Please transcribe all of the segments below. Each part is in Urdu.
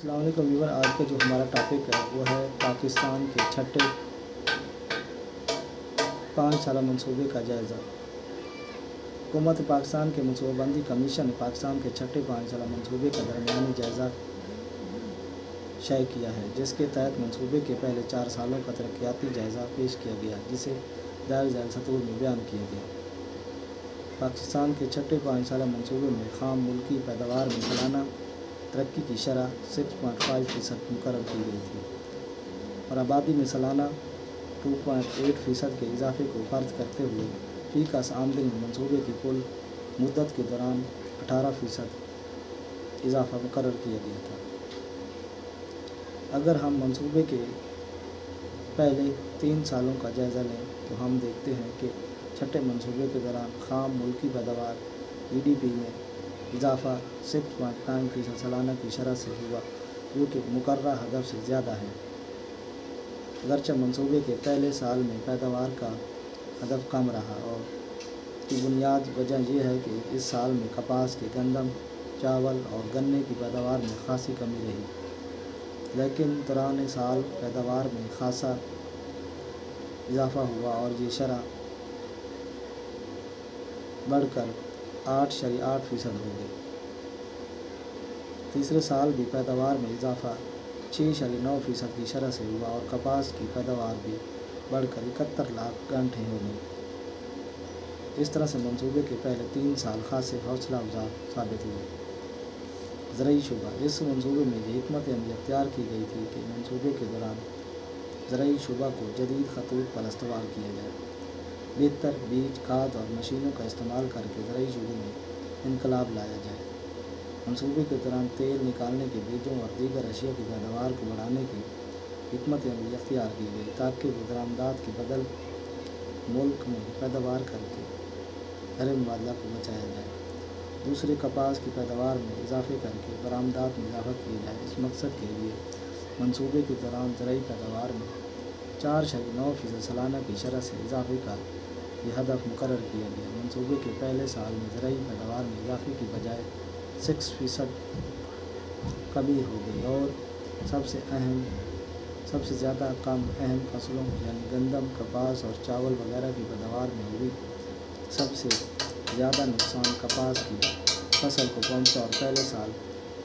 السلام علیکم ویور، آج کا جو ہمارا ٹاپک ہے وہ ہے پاکستان کے چھٹے 5 سالہ منصوبے کا جائزہ۔ حکومت پاکستان کے منصوبہ بندی کمیشن نے پاکستان کے چھٹے 5 سالہ منصوبے کا درمیانی جائزہ شائع کیا ہے، جس کے تحت منصوبے کے پہلے 4 سالوں کا ترقیاتی جائزہ پیش کیا گیا، جسے دائر ذیل سطور میں بیان کیا گیا۔ پاکستان کے چھٹے 5 سالہ منصوبے میں خام ملکی پیداوار میں سالانہ ترقی کی شرح 6.5% مقرر کی گئی تھی اور آبادی میں سالانہ 2.8% کے اضافے کو فرض کرتے ہوئے فی کس آمدنی میں منصوبے کی کل مدت کے دوران 18% اضافہ مقرر کیا گیا تھا۔ اگر ہم منصوبے کے پہلے 3 سالوں کا جائزہ لیں تو ہم دیکھتے ہیں کہ چھٹے منصوبے کے دوران خام ملکی پیداوار GDP میں اضافہ 6.9% سالانہ کی شرح سے ہوا، جو کہ مقررہ ہدف سے زیادہ ہے۔ اگرچہ منصوبے کے پہلے سال میں پیداوار کا ہدف کم رہا، اور کی بنیادی وجہ یہ ہے کہ اس سال میں کپاس کے گندم، چاول اور گنے کی پیداوار میں خاصی کمی رہی، لیکن دوران سال پیداوار میں خاصا اضافہ ہوا اور یہ شرح بڑھ کر 8.8% ہو گئی۔ تیسرے سال بھی پیداوار میں اضافہ 6.9% کی شرح سے ہوا اور کپاس کی پیداوار بھی بڑھ کر 71 لاکھ گھنٹے ہو گئی۔ اس طرح سے منصوبے کے پہلے 3 سال خاصے حوصلہ افزا ثابت ہوئے۔ زرعی شعبہ: اس منصوبے میں یہ حکمت عملی اختیار کی گئی تھی کہ منصوبے کے دوران زرعی شعبہ کو جدید خطوط پر استوار کیا جائے، بہتر بیج، کھاد اور مشینوں کا استعمال کر کے زرعی شعبے میں انقلاب لایا جائے۔ منصوبے کے دوران تیل نکالنے کے بیجوں اور دیگر اشیاء کی پیداوار کو بڑھانے کی حکمت عملی اختیار کی گئی تاکہ وہ درآمدات کے بدل ملک میں پیداوار کر کے گھریلو مبادلہ کو بچایا جائے۔ دوسرے، کپاس کی پیداوار میں اضافے کر کے برآمدات میں اضافہ کیا جائے۔ اس مقصد کے لیے منصوبے کے دوران زرعی پیداوار میں 4.9% سالانہ کی شرح سے اضافے کا یہ ہدف مقرر کیا گیا۔ منصوبے کے پہلے سال میں زرعی پیداوار میں اضافے کی بجائے 6% کمی ہو گئی اور سب سے زیادہ کم اہم فصلوں یعنی گندم، کپاس اور چاول وغیرہ کی پیداوار میں ہوئی۔ سب سے زیادہ نقصان کپاس کی فصل کو پہنچا اور پہلے سال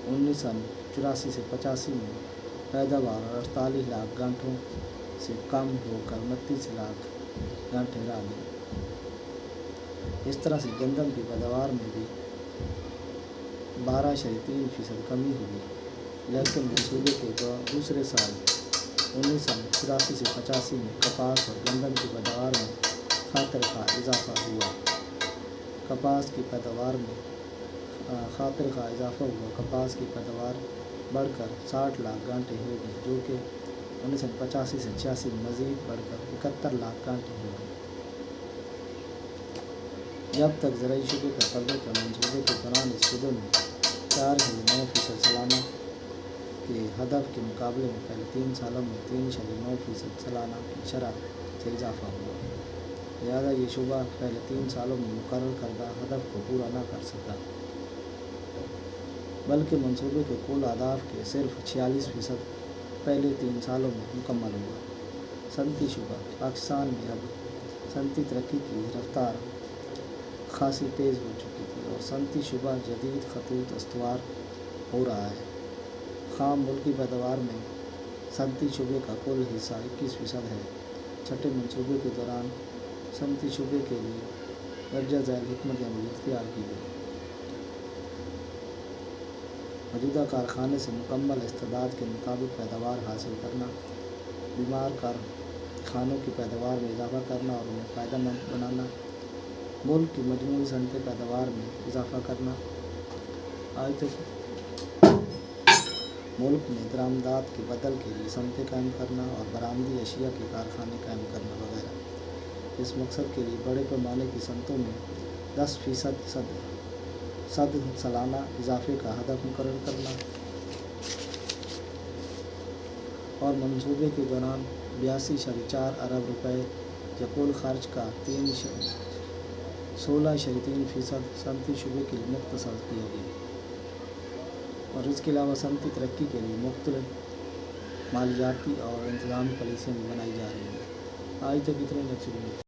1984 سے 85 میں پیداوار 48 لاکھ گھنٹوں سے کم ہو کر 29 لاکھ گھنٹے رہ گئی۔ اس طرح سے گندم کی پیداوار میں بھی 12.3% کمی ہوئی، لیکن منصوبے کے دوسرے سال 1984 سے 85 میں کپاس اور گندم کی پیداوار میں خاطر خواہ اضافہ ہوا۔ کپاس کی پیداوار بڑھ کر 60 لاکھ گھنٹے ہو گئی، جو کہ 1985 سے 86 میں مزید بڑھ کر 71 لاکھ گھنٹے ہو گئی۔ جب تک زرعی شعبے کا قبضہ تھا، منصوبے کے دوران اس شعبے میں 4.9% سالانہ کے ہدف کے مقابلے میں پہلے 3 سالوں میں 3.9% سالانہ کی شرح سے اضافہ ہوا۔ لہٰذا یہ شعبہ پہلے 3 سالوں میں مقرر کردہ ہدف کو پورا نہ کر سکا، بلکہ منصوبے کے کل اہداف کے صرف 46% پہلے 3 سالوں میں مکمل ہوا۔ صنعتی شعبہ: پاکستان میں اب صنعتی ترقی کی رفتار خاصی تیز ہو چکی تھی اور صنعتی شعبہ جدید خطوط استوار ہو رہا ہے۔ خام ملکی پیداوار میں صنعتی شعبے کا کل حصہ 21% ہے۔ چھٹے منصوبے کے دوران صنعتی شعبے کے لیے درجہ ذیل حکمت عملی اختیار کی گئی۔ موجودہ کارخانے سے مکمل استعداد کے مطابق پیداوار حاصل کرنا، بیمار کارخانوں کی پیداوار میں اضافہ کرنا اور انہیں فائدہ مند بنانا، ملک کی مجموعی صنعتی پیداوار میں اضافہ کرنا، آج تک ملک میں درآمدات کے بدل کے لیے صنعتیں قائم کرنا اور برآمدی اشیاء کے کارخانے قائم کرنا وغیرہ۔ اس مقصد کے لیے بڑے پیمانے کی صنعتوں میں 10% سالانہ اضافے کا ہدف مقرر کرنا اور منصوبے کے دوران 82.4 ارب روپے یا کل خرچ کا 16.3% صنعتی شعبے کے لیے مختص کیا گیا۔ اور اس کے علاوہ صنعتی ترقی کے لیے مختلف مالیاتی اور انتظامی پالیسیاں بھی بنائی جا رہی ہیں۔ آج تک اتنے نیکسٹ ویڈیو میں